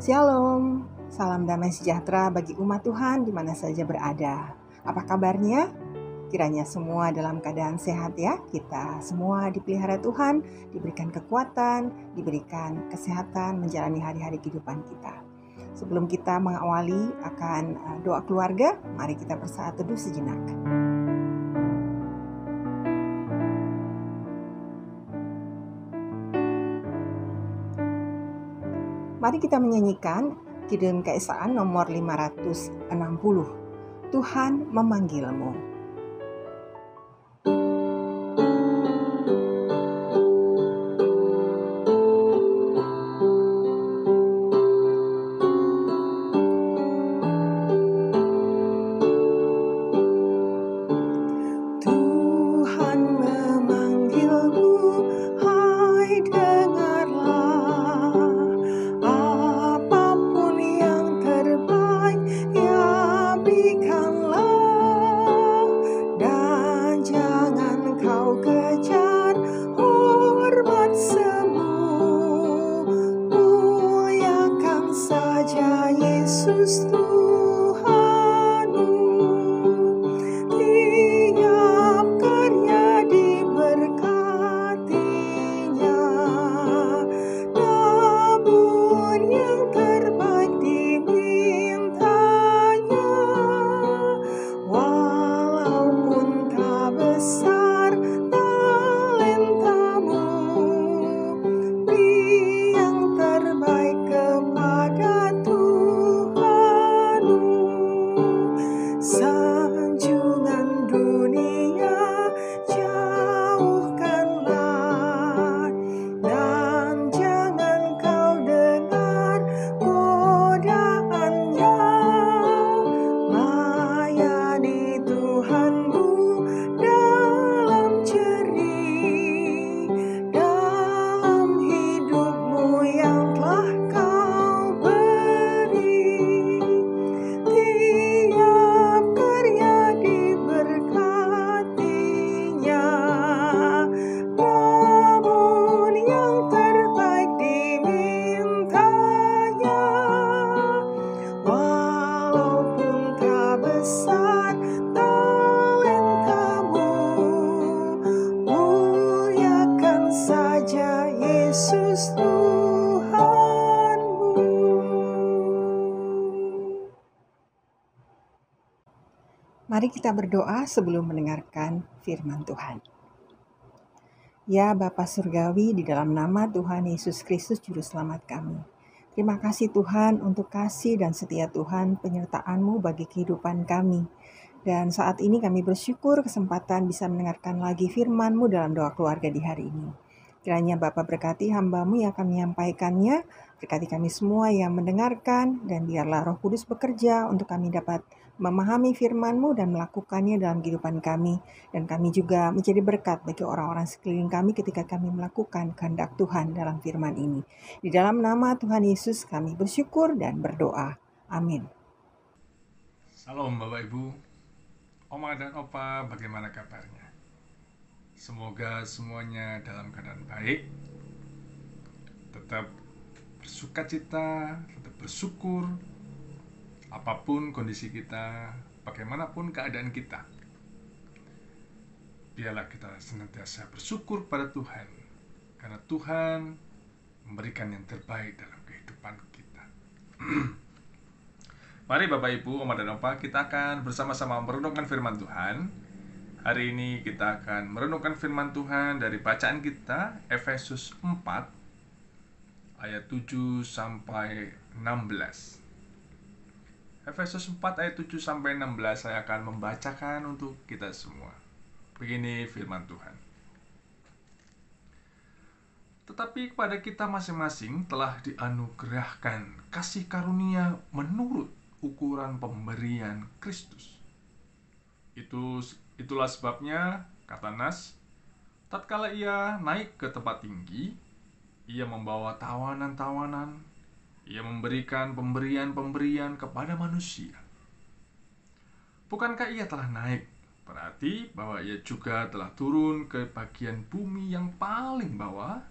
Shalom, salam damai sejahtera bagi umat Tuhan di mana saja berada. Apa kabarnya? Kiranya semua dalam keadaan sehat ya. Kita semua dipelihara Tuhan, diberikan kekuatan, diberikan kesehatan menjalani hari-hari kehidupan kita. Sebelum kita mengawali akan doa keluarga, mari kita bersaat teduh sejenak. Mari kita menyanyikan Kidung Keesaan nomor 560. Tuhan memanggilmu. Mari kita berdoa sebelum mendengarkan firman Tuhan. Ya Bapa Surgawi, di dalam nama Tuhan Yesus Kristus Juru Selamat kami. Terima kasih Tuhan untuk kasih dan setia Tuhan penyertaan-Mu bagi kehidupan kami. Dan saat ini kami bersyukur kesempatan bisa mendengarkan lagi firman-Mu dalam doa keluarga di hari ini. Kiranya Bapa berkati hamba-Mu yang akan menyampaikannya, berkati kami semua yang mendengarkan, dan biarlah Roh Kudus bekerja untuk kami dapat memahami firman-Mu dan melakukannya dalam kehidupan kami. Dan kami juga menjadi berkat bagi orang-orang sekeliling kami ketika kami melakukan kehendak Tuhan dalam firman ini. Di dalam nama Tuhan Yesus kami bersyukur dan berdoa. Amin. Salam Bapak Ibu, Oma dan Opa, bagaimana kabarnya? Semoga semuanya dalam keadaan baik, tetap bersukacita, tetap bersyukur, apapun kondisi kita, bagaimanapun keadaan kita. Biarlah kita senantiasa bersyukur pada Tuhan, karena Tuhan memberikan yang terbaik dalam kehidupan kita. Mari Bapak Ibu, Oma dan Opa, kita akan bersama-sama merenungkan firman Tuhan. Hari ini kita akan merenungkan firman Tuhan dari bacaan kita, Efesus 4, ayat 7 sampai 16. Efesus 4 ayat 7 sampai 16 saya akan membacakan untuk kita semua. Begini firman Tuhan. Tetapi kepada kita masing-masing telah dianugerahkan kasih karunia menurut ukuran pemberian Kristus. Itulah sebabnya, kata Nas, tatkala ia naik ke tempat tinggi, ia membawa tawanan-tawanan, ia memberikan pemberian-pemberian kepada manusia. Bukankah ia telah naik? Berarti bahwa ia juga telah turun ke bagian bumi yang paling bawah.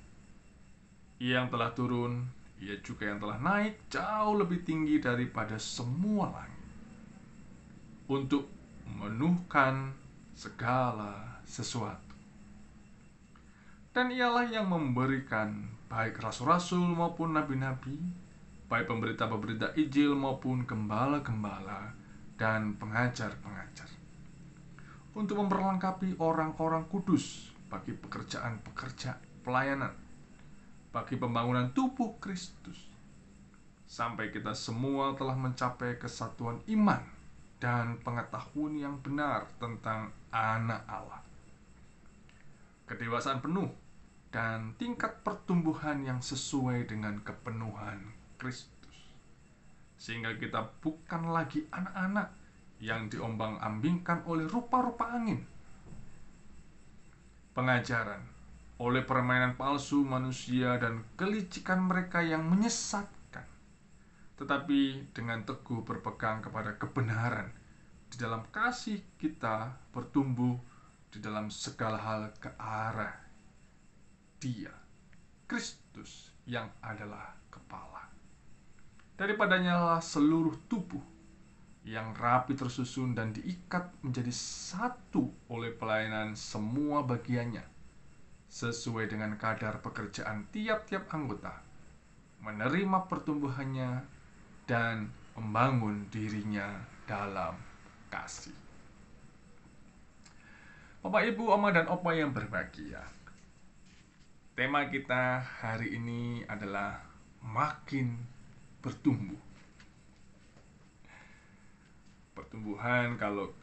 Ia yang telah turun, Ia juga yang telah naik jauh lebih tinggi daripada semua langit, untuk memenuhkan segala sesuatu. Dan ialah yang memberikan baik rasul-rasul maupun nabi-nabi, baik pemberita-pemberita Injil maupun gembala-gembala dan pengajar-pengajar, untuk memperlengkapi orang-orang kudus bagi pekerjaan-pekerjaan pelayanan, bagi pembangunan tubuh Kristus, sampai kita semua telah mencapai kesatuan iman dan pengetahuan yang benar tentang Anak Allah, kedewasaan penuh dan tingkat pertumbuhan yang sesuai dengan kepenuhan Kristus, sehingga kita bukan lagi anak-anak yang diombang-ambingkan oleh rupa-rupa angin, pengajaran, oleh permainan palsu manusia dan kelicikan mereka yang menyesatkan, tetapi dengan teguh berpegang kepada kebenaran, di dalam kasih kita bertumbuh di dalam segala hal ke arah Dia, Kristus, yang adalah kepala. Daripadanya lah seluruh tubuh yang rapi tersusun dan diikat menjadi satu oleh pelayanan semua bagiannya, sesuai dengan kadar pekerjaan tiap-tiap anggota, menerima pertumbuhannya dan membangun dirinya dalam kasih. Bapak, Ibu, Oma, dan Opa yang berbahagia, tema kita hari ini adalah makin bertumbuh. Pertumbuhan, kalau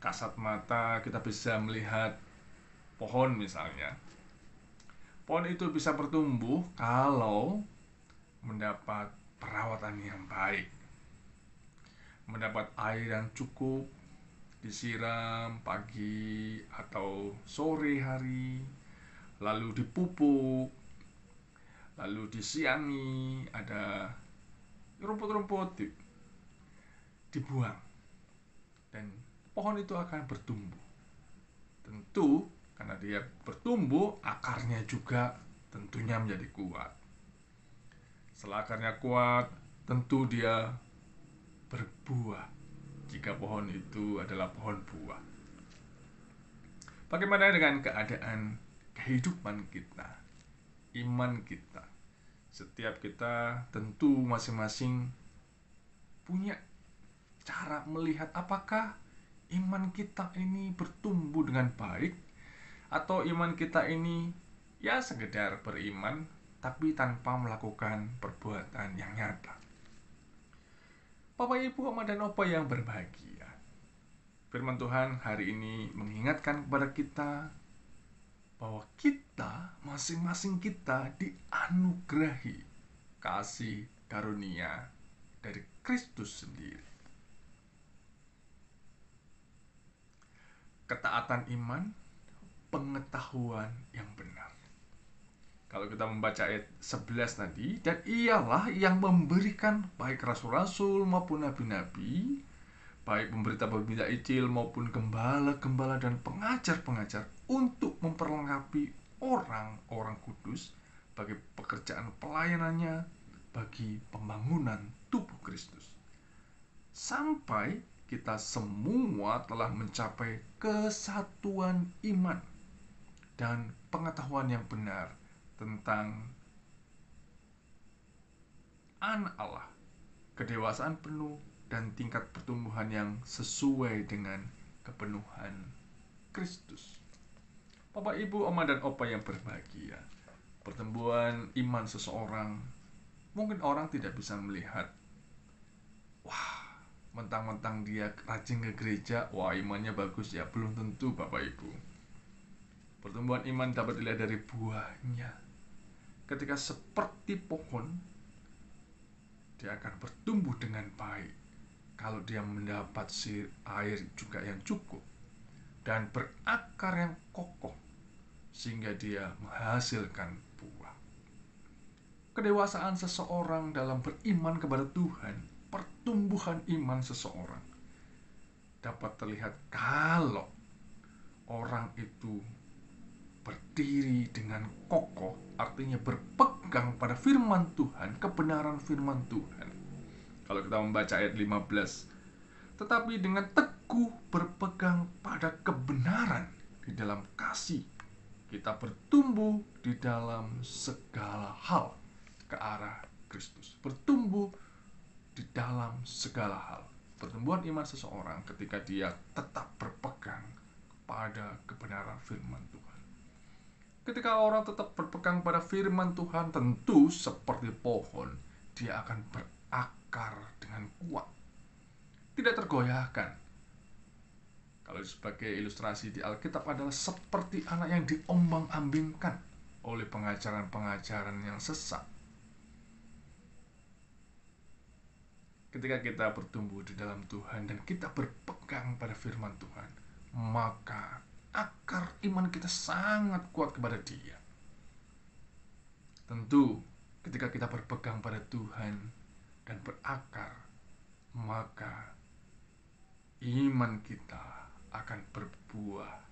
kasat mata kita bisa melihat pohon misalnya. Pohon itu bisa bertumbuh kalau mendapat perawatan yang baik, mendapat air yang cukup, disiram pagi atau sore hari, lalu dipupuk, lalu disiangi, ada rumput-rumput dibuang, dan pohon itu akan bertumbuh. Tentu karena dia bertumbuh, akarnya juga tentunya menjadi kuat. Setelah akarnya kuat, tentu dia berbuah jika pohon itu adalah pohon buah. Bagaimana dengan keadaan kehidupan kita, iman kita? Setiap kita tentu masing-masing punya cara melihat apakah iman kita ini bertumbuh dengan baik, atau iman kita ini ya sekedar beriman tapi tanpa melakukan perbuatan yang nyata. Bapak, Ibu, Oma, dan Opa yang berbahagia, firman Tuhan hari ini mengingatkan kepada kita bahwa kita, masing-masing kita, dianugerahi kasih karunia dari Kristus sendiri. Ketaatan iman, pengetahuan yang benar. Kalau kita membaca ayat 11 tadi, dan ialah yang memberikan baik rasul-rasul maupun nabi-nabi, baik pemberita-pemberita Injil maupun gembala-gembala dan pengajar-pengajar, untuk memperlengkapi orang-orang kudus bagi pekerjaan pelayanannya, bagi pembangunan tubuh Kristus, sampai kita semua telah mencapai kesatuan iman dan pengetahuan yang benar tentang Anak Allah, kedewasaan penuh dan tingkat pertumbuhan yang sesuai dengan kepenuhan Kristus. Bapak, Ibu, Oma, dan Opa yang berbahagia, pertumbuhan iman seseorang, mungkin orang tidak bisa melihat, wah, mentang-mentang dia rajin ke gereja, wah, imannya bagus ya. Belum tentu, Bapak, Ibu. Pertumbuhan iman dapat dilihat dari buahnya. Ketika seperti pohon, dia akan bertumbuh dengan baik kalau dia mendapat air juga yang cukup dan berakar yang kokoh, sehingga dia menghasilkan buah. Kedewasaan seseorang dalam beriman kepada Tuhan, pertumbuhan iman seseorang dapat terlihat kalau orang itu berdiri dengan kokoh, artinya berpegang pada firman Tuhan, kebenaran firman Tuhan. Kalau kita membaca ayat 15, tetapi dengan teguh berpegang pada kebenaran di dalam kasih, kita bertumbuh di dalam segala hal ke arah Kristus. Bertumbuh di dalam segala hal. Pertumbuhan iman seseorang ketika dia tetap berpegang pada kebenaran firman Tuhan. Ketika orang tetap berpegang pada firman Tuhan, tentu seperti pohon, dia akan berakar dengan kuat, tidak tergoyahkan. Kalau sebagai ilustrasi di Alkitab adalah seperti anak yang diombang-ambingkan oleh pengajaran-pengajaran yang sesat. Ketika kita bertumbuh di dalam Tuhan dan kita berpegang pada firman Tuhan, maka akar iman kita sangat kuat kepada Dia. Tentu ketika kita berpegang pada Tuhan dan berakar, maka iman kita akan berbuah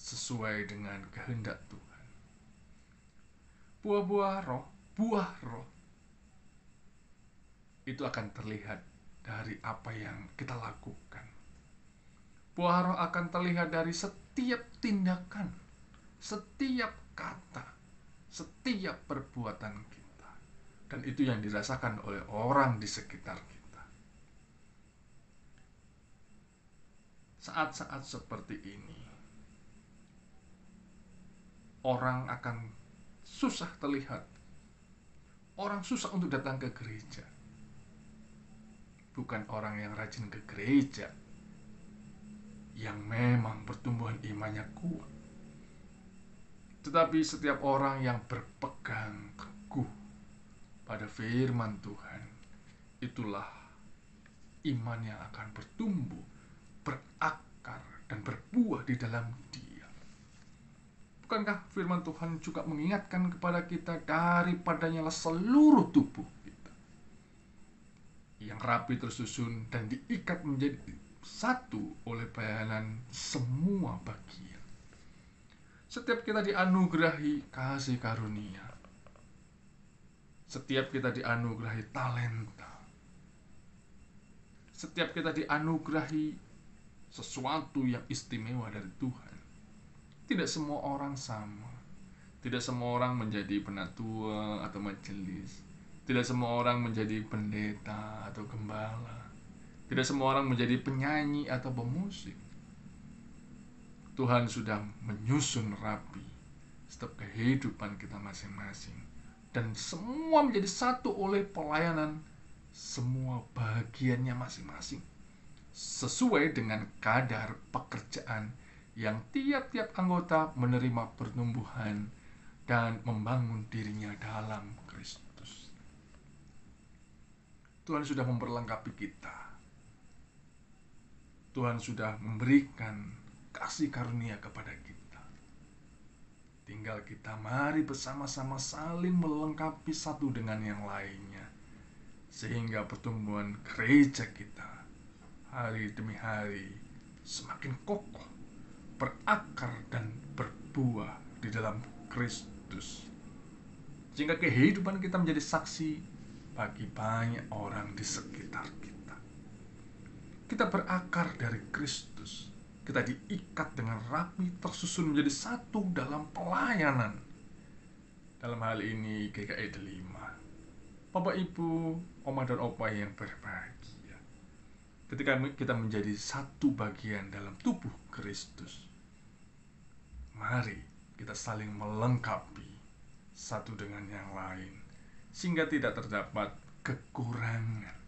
sesuai dengan kehendak Tuhan. Buah-buah roh, buah roh itu akan terlihat dari apa yang kita lakukan. Buah roh akan terlihat dari setiap tindakan, setiap kata, setiap perbuatan kita. Dan itu yang dirasakan oleh orang di sekitar kita. Saat-saat seperti ini, orang akan susah terlihat. Orang susah untuk datang ke gereja. Bukan orang yang rajin ke gereja, yang memang pertumbuhan imannya kuat, tetapi setiap orang yang berpegang teguh pada firman Tuhan, itulah iman yang akan bertumbuh, berakar, dan berbuah di dalam dia. Bukankah firman Tuhan juga mengingatkan kepada kita daripadanya seluruh tubuh kita yang rapi tersusun dan diikat menjadi satu oleh bayanan semua bagian. Setiap kita dianugerahi kasih karunia, setiap kita dianugerahi talenta, setiap kita dianugerahi sesuatu yang istimewa dari Tuhan. Tidak semua orang sama. Tidak semua orang menjadi penatua atau majelis. Tidak semua orang menjadi pendeta atau gembala. Tidak semua orang menjadi penyanyi atau pemusik. Tuhan sudah menyusun rapi setiap kehidupan kita masing-masing. Dan semua menjadi satu oleh pelayanan semua bagiannya masing-masing. Sesuai dengan kadar pekerjaan yang tiap-tiap anggota menerima pertumbuhan dan membangun dirinya dalam Kristus. Tuhan sudah memperlengkapi kita. Tuhan sudah memberikan kasih karunia kepada kita. Tinggal kita mari bersama-sama saling melengkapi satu dengan yang lainnya, sehingga pertumbuhan gereja kita hari demi hari semakin kokoh, berakar dan berbuah di dalam Kristus, sehingga kehidupan kita menjadi saksi bagi banyak orang di sekitar kita. Kita berakar dari Kristus. Kita diikat dengan rapi, tersusun menjadi satu dalam pelayanan. Dalam hal ini GKI Delima. Bapak, Ibu, Oma dan Opa yang berbahagia. Ketika kita menjadi satu bagian dalam tubuh Kristus, mari kita saling melengkapi satu dengan yang lain, sehingga tidak terdapat kekurangan.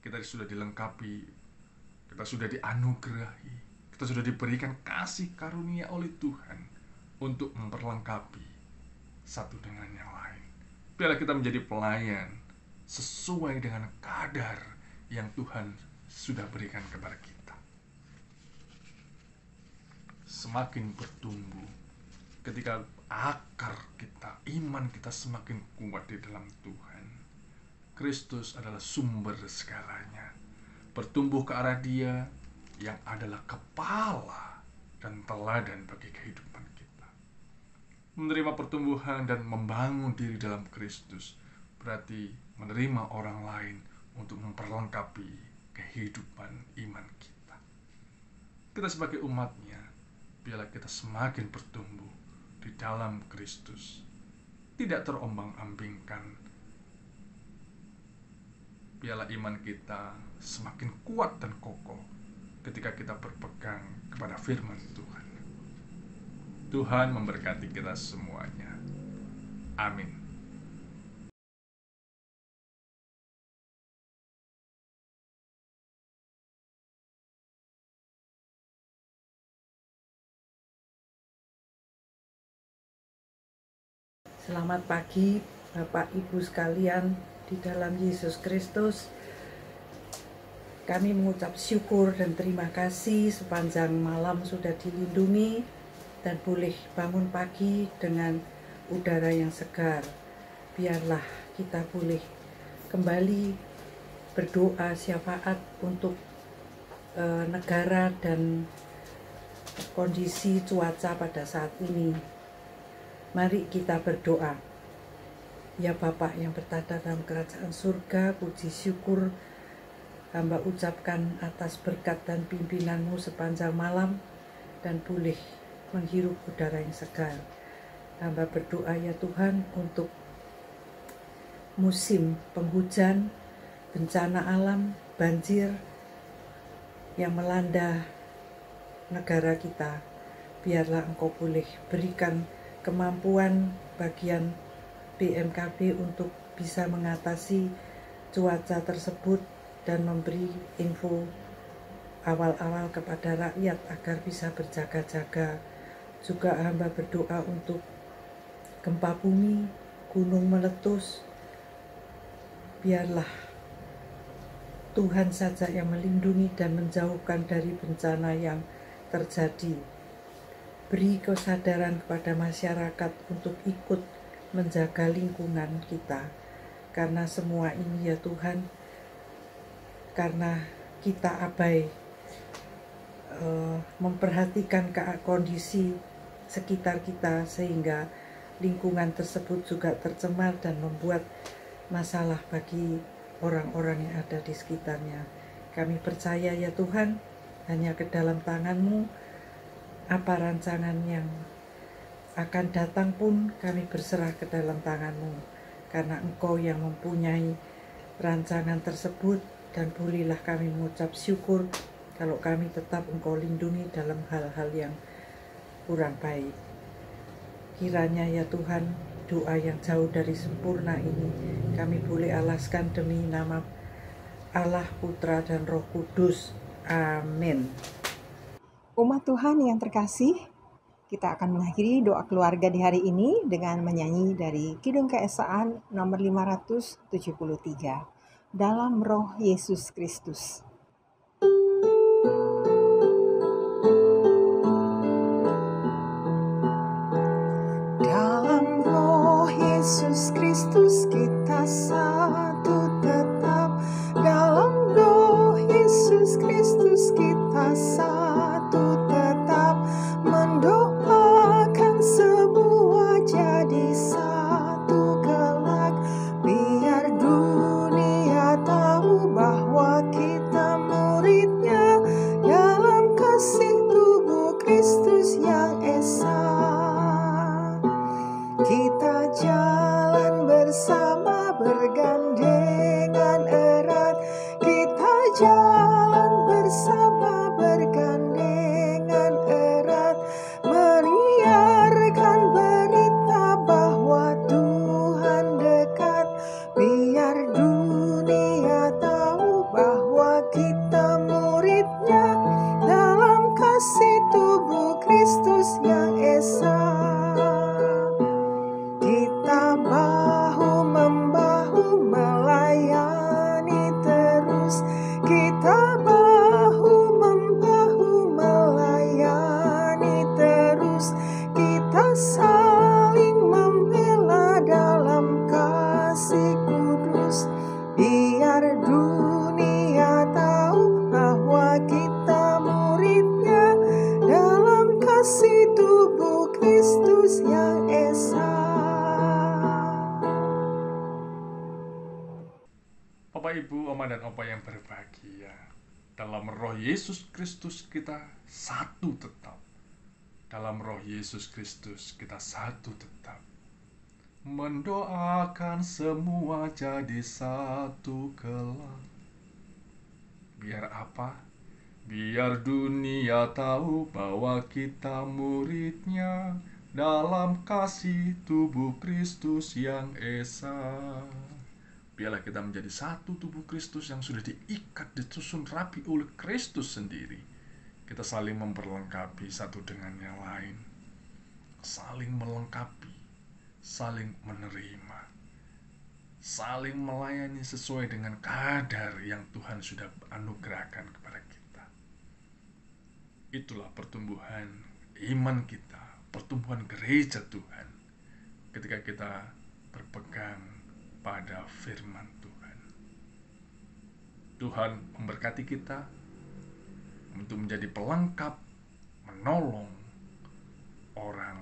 Kita sudah dilengkapi, kita sudah dianugerahi, kita sudah diberikan kasih karunia oleh Tuhan untuk memperlengkapi satu dengan yang lain. Biarlah kita menjadi pelayan sesuai dengan kadar yang Tuhan sudah berikan kepada kita. Semakin bertumbuh, ketika akar kita, iman kita semakin kuat di dalam Tuhan. Kristus adalah sumber segalanya. Bertumbuh ke arah Dia, yang adalah kepala dan teladan bagi kehidupan kita. Menerima pertumbuhan dan membangun diri dalam Kristus berarti menerima orang lain untuk memperlengkapi kehidupan iman kita. Kita sebagai umatnya, biarlah kita semakin bertumbuh di dalam Kristus, tidak terombang-ambingkan. Biarlah iman kita semakin kuat dan kokoh ketika kita berpegang kepada firman Tuhan. Tuhan memberkati kita semuanya. Amin. Selamat pagi Bapak Ibu sekalian di dalam Yesus Kristus. Kami mengucap syukur dan terima kasih sepanjang malam sudah dilindungi dan boleh bangun pagi dengan udara yang segar. Biarlah kita boleh kembali berdoa syafaat untuk negara dan kondisi cuaca pada saat ini. Mari kita berdoa. Ya Bapa yang bertata dalam kerajaan surga, puji syukur hamba ucapkan atas berkat dan pimpinan-Mu sepanjang malam dan boleh menghirup udara yang segar. Hamba berdoa ya Tuhan untuk musim penghujan, bencana alam, banjir yang melanda negara kita. Biarlah Engkau boleh berikan kemampuan bagian BMKB untuk bisa mengatasi cuaca tersebut dan memberi info awal-awal kepada rakyat agar bisa berjaga-jaga. Juga hamba berdoa untuk gempa bumi, gunung meletus. Biarlah Tuhan saja yang melindungi dan menjauhkan dari bencana yang terjadi. Beri kesadaran kepada masyarakat untuk ikut menjaga lingkungan kita. Karena semua ini ya Tuhan, karena kita abai memperhatikan kondisi sekitar kita sehingga lingkungan tersebut juga tercemar dan membuat masalah bagi orang-orang yang ada di sekitarnya. Kami percaya ya Tuhan, hanya ke dalam tangan-Mu apa rancangan yang akan datang pun kami berserah ke dalam tangan-Mu, karena Engkau yang mempunyai rancangan tersebut, dan bolehlah kami mengucap syukur kalau kami tetap Engkau lindungi dalam hal-hal yang kurang baik. Kiranya ya Tuhan, doa yang jauh dari sempurna ini kami boleh alaskan demi nama Allah, Putra, dan Roh Kudus. Amin. Umat Tuhan yang terkasih, kita akan mengakhiri doa keluarga di hari ini dengan menyanyi dari Kidung Keesaan nomor 573, Dalam Roh Yesus Kristus. Dalam Roh Yesus Kristus kita satu tetap, dalam Roh Yesus Kristus kita satu tetap, mendoakan semua jadi satu kelak, biar dunia tahu bahwa kita muridnya dalam kasih tubuh Kristus yang esa. Kita jalan bersama bergandengan erat, kita jalan bersama bergandengan erat, menyiarkan berita bahwa Tuhan dekat, biar dunia tahu bahwa Oma dan Opa yang berbahagia, dalam roh Yesus Kristus kita satu tetap. Dalam roh Yesus Kristus kita satu tetap. Mendoakan semua jadi satu kelak. Biar apa? Biar dunia tahu bahwa kita muridnya dalam kasih tubuh Kristus yang esa. Biarlah kita menjadi satu tubuh Kristus yang sudah diikat, disusun rapi oleh Kristus sendiri. Kita saling memperlengkapi satu dengan yang lain. Saling melengkapi, saling menerima, saling melayani sesuai dengan kadar yang Tuhan sudah anugerahkan kepada kita. Itulah pertumbuhan iman kita, pertumbuhan gereja Tuhan, ketika kita berpegang pada firman Tuhan. Tuhan memberkati kita untuk menjadi pelengkap, menolong orang